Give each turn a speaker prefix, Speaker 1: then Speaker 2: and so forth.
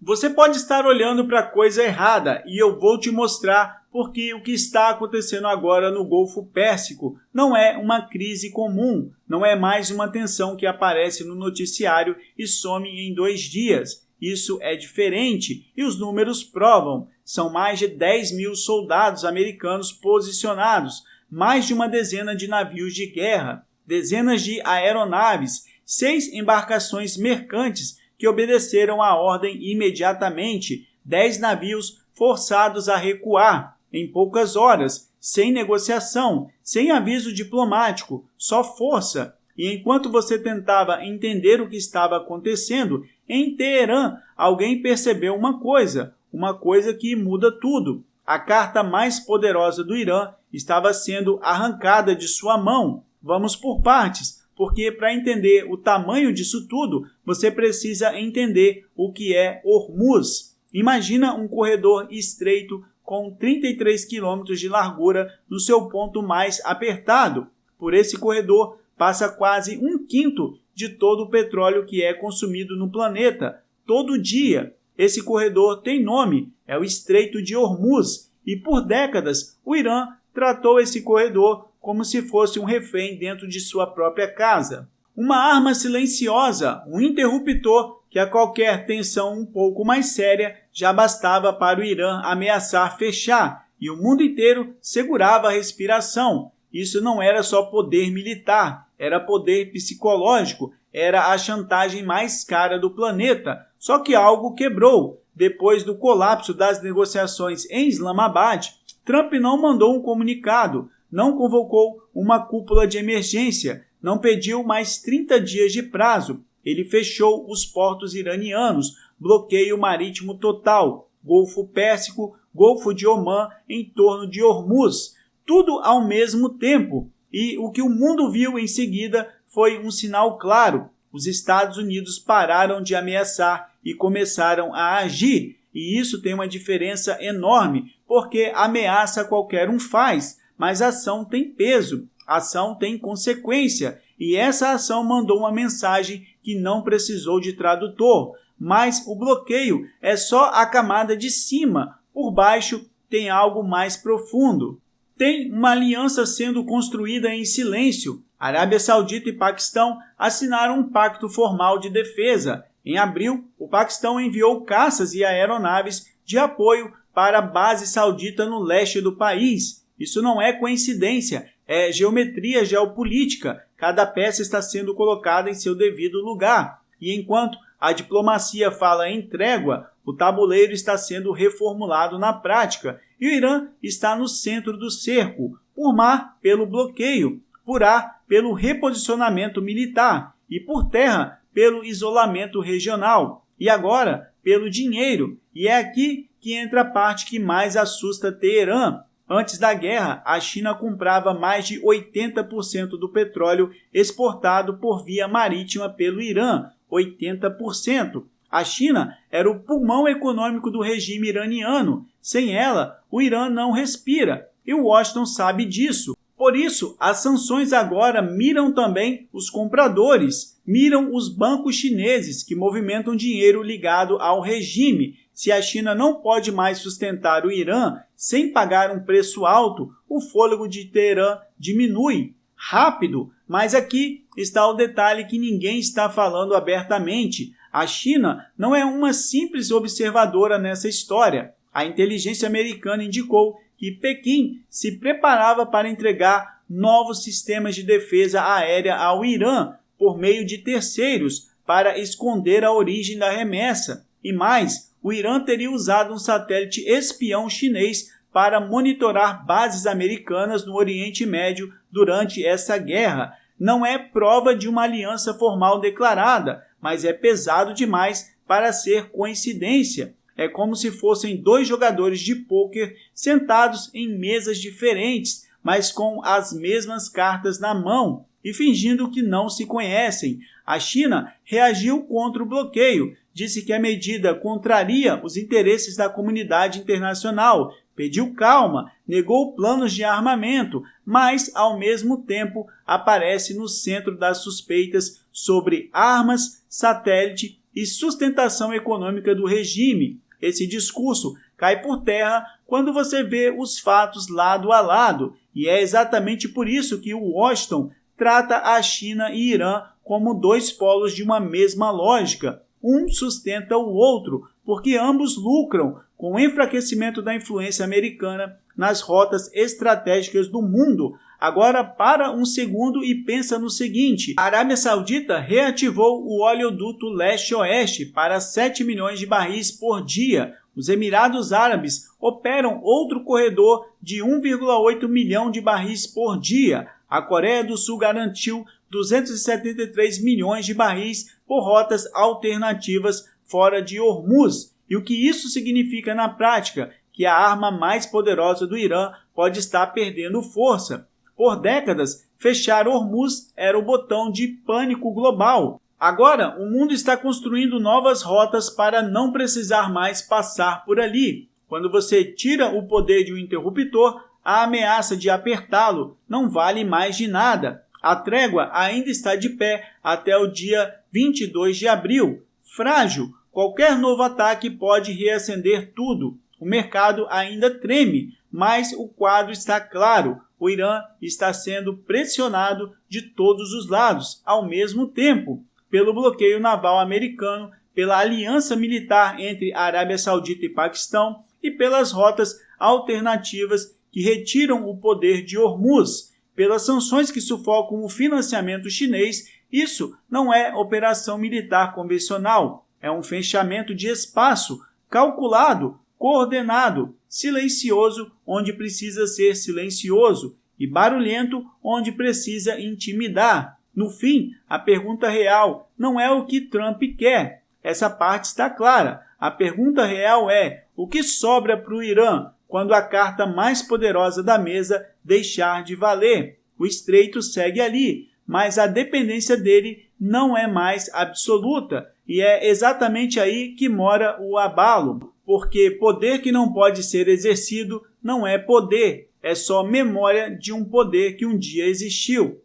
Speaker 1: Você pode estar olhando para a coisa errada e eu vou te mostrar porque o que está acontecendo agora no Golfo Pérsico não é uma crise comum, não é mais uma tensão que aparece no noticiário e some em 2 dias. Isso é diferente e os números provam. São mais de 10 mil soldados americanos posicionados, mais de uma dezena de navios de guerra, dezenas de aeronaves, 6 embarcações mercantes que obedeceram à ordem imediatamente, 10 navios forçados a recuar em poucas horas, sem negociação, sem aviso diplomático, só força. E enquanto você tentava entender o que estava acontecendo, em Teherã alguém percebeu uma coisa que muda tudo. A carta mais poderosa do Irã estava sendo arrancada de sua mão. Vamos por partes, porque para entender o tamanho disso tudo, você precisa entender o que é Hormuz. Imagina um corredor estreito com 33 quilômetros de largura no seu ponto mais apertado. Por esse corredor passa quase 1/5 de todo o petróleo que é consumido no planeta, todo dia. Esse corredor tem nome, é o Estreito de Hormuz, e por décadas o Irã tratou esse corredor como se fosse um refém dentro de sua própria casa. Uma arma silenciosa, um interruptor que a qualquer tensão um pouco mais séria já bastava para o Irã ameaçar fechar, e o mundo inteiro segurava a respiração. Isso não era só poder militar, era poder psicológico, era a chantagem mais cara do planeta. Só que algo quebrou. Depois do colapso das negociações em Islamabad, Trump não mandou um comunicado, não convocou uma cúpula de emergência, não pediu mais 30 dias de prazo. Ele fechou os portos iranianos, bloqueio marítimo total, Golfo Pérsico, Golfo de Omã, em torno de Hormuz, tudo ao mesmo tempo. E o que o mundo viu em seguida foi um sinal claro. Os Estados Unidos pararam de ameaçar e começaram a agir. E isso tem uma diferença enorme, porque ameaça qualquer um faz, mas ação tem peso, ação tem consequência. E essa ação mandou uma mensagem que não precisou de tradutor. Mas o bloqueio é só a camada de cima. Por baixo tem algo mais profundo. Tem uma aliança sendo construída em silêncio. Arábia Saudita e Paquistão assinaram um pacto formal de defesa. Em abril, o Paquistão enviou caças e aeronaves de apoio para a base saudita no leste do país. Isso não é coincidência, é geometria geopolítica. Cada peça está sendo colocada em seu devido lugar. E enquanto a diplomacia fala em trégua, o tabuleiro está sendo reformulado na prática. E o Irã está no centro do cerco, por mar, pelo bloqueio, por ar, pelo reposicionamento militar e por terra, pelo isolamento regional. E agora, pelo dinheiro. E é aqui que entra a parte que mais assusta Teherã. Antes da guerra, a China comprava mais de 80% do petróleo exportado por via marítima pelo Irã. 80%. A China era o pulmão econômico do regime iraniano. Sem ela, o Irã não respira. E Washington sabe disso. Por isso, as sanções agora miram também os compradores, miram os bancos chineses que movimentam dinheiro ligado ao regime. Se a China não pode mais sustentar o Irã sem pagar um preço alto, o fôlego de Teherã diminui rápido. Mas aqui está o detalhe que ninguém está falando abertamente. A China não é uma simples observadora nessa história. A inteligência americana indicou que Pequim se preparava para entregar novos sistemas de defesa aérea ao Irã por meio de terceiros para esconder a origem da remessa. E mais, o Irã teria usado um satélite espião chinês para monitorar bases americanas no Oriente Médio durante essa guerra. Não é prova de uma aliança formal declarada, mas é pesado demais para ser coincidência. É como se fossem 2 jogadores de pôquer sentados em mesas diferentes, mas com as mesmas cartas na mão e fingindo que não se conhecem. A China reagiu contra o bloqueio, disse que a medida contraria os interesses da comunidade internacional, pediu calma, negou planos de armamento, mas, ao mesmo tempo, aparece no centro das suspeitas sobre armas, satélite e sustentação econômica do regime. Esse discurso cai por terra quando você vê os fatos lado a lado, e é exatamente por isso que o Washington trata a China e Irã como dois polos de uma mesma lógica. Um sustenta o outro, porque ambos lucram com o enfraquecimento da influência americana nas rotas estratégicas do mundo. Agora, para um segundo e pensa no seguinte: a Arábia Saudita reativou o oleoduto leste-oeste para 7 milhões de barris por dia. Os Emirados Árabes operam outro corredor de 1,8 milhão de barris por dia. A Coreia do Sul garantiu 273 milhões de barris por rotas alternativas fora de Hormuz. E o que isso significa na prática? Que a arma mais poderosa do Irã pode estar perdendo força. Por décadas, fechar Hormuz era o botão de pânico global. Agora, o mundo está construindo novas rotas para não precisar mais passar por ali. Quando você tira o poder de um interruptor, a ameaça de apertá-lo não vale mais de nada. A trégua ainda está de pé até o dia 22 de abril. Frágil, qualquer novo ataque pode reacender tudo. O mercado ainda treme, mas o quadro está claro. O Irã está sendo pressionado de todos os lados, ao mesmo tempo, pelo bloqueio naval americano, pela aliança militar entre Arábia Saudita e Paquistão e pelas rotas alternativas que retiram o poder de Hormuz, pelas sanções que sufocam o financiamento chinês. Isso não é operação militar convencional, é um fechamento de espaço calculado, coordenado, silencioso onde precisa ser silencioso e barulhento onde precisa intimidar. No fim, a pergunta real não é o que Trump quer. Essa parte está clara. A pergunta real é: o que sobra para o Irã quando a carta mais poderosa da mesa deixar de valer? O estreito segue ali, mas a dependência dele não é mais absoluta. E é exatamente aí que mora o abalo. Porque poder que não pode ser exercido não é poder, é só memória de um poder que um dia existiu.